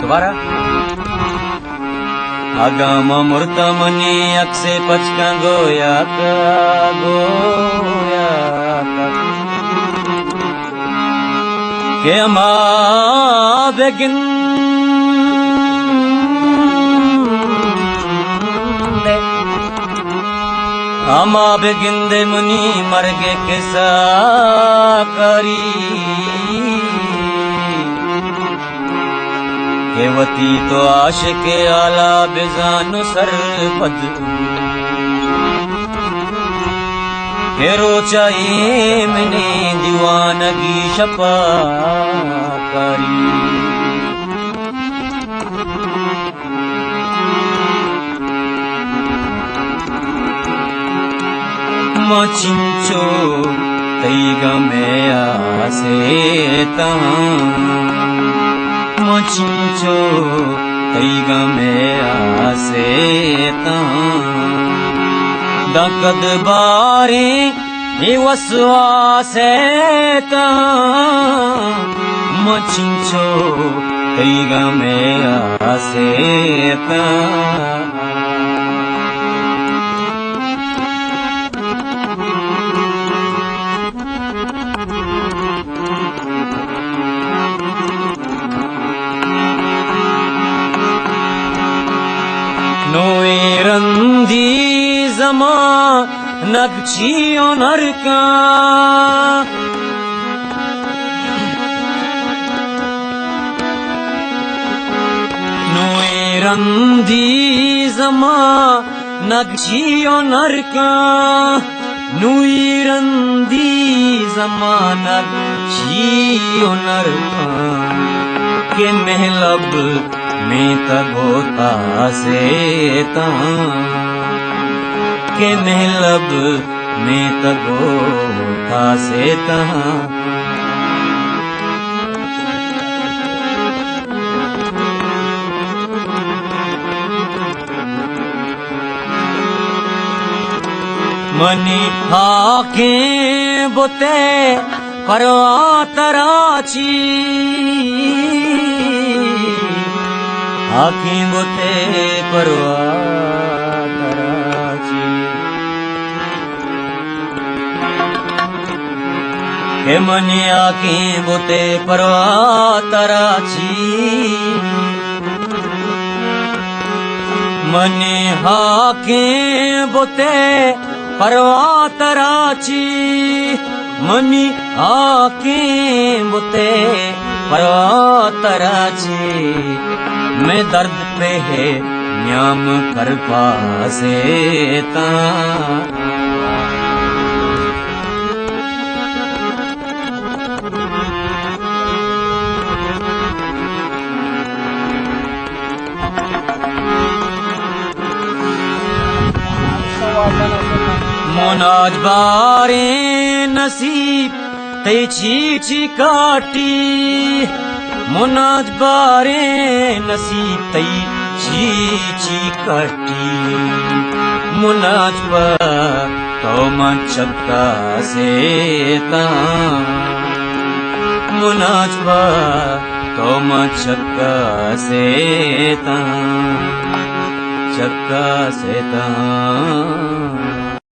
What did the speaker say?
दोबारा आगाम मूर्तमनी अक्से पचका गोया का के अमा बेगिन अमा बेगिंदे मुनी मरगे किसा करी केवती तो आशिके आला बेजानो सरपद केरो चाहिए मैंने दीवानगी शपा करी मचिंचो तैगा में आसेता मचिंचो तैगा में आसेता दकद बारे ये वसवासेता मचिंचो तैगा में आसेता नोएरंदी जमा नगचियो नरका नोएरंदी जमा नगचियो नरका नोएरंदी जमा नगचियो नरका के महलब में तगोता सेता के महलब में तगोता सेता मनी हाके बोते परवा तराची आँखें बोते परवा तराची के मनी आँखें बोते परवा तराची मनी आँखें बोते परवा तराची मनी आँखें बोते परवा तराची मैं दर्द पे है न्याम कर पासेता मोनाज बारे नसीब ते चीची काटी मुनाज बारे नसीब तई चीची काटी मुनाज पर तो मचक्का सेता मुनाज पर तो मचक्का सेता चक्का सेता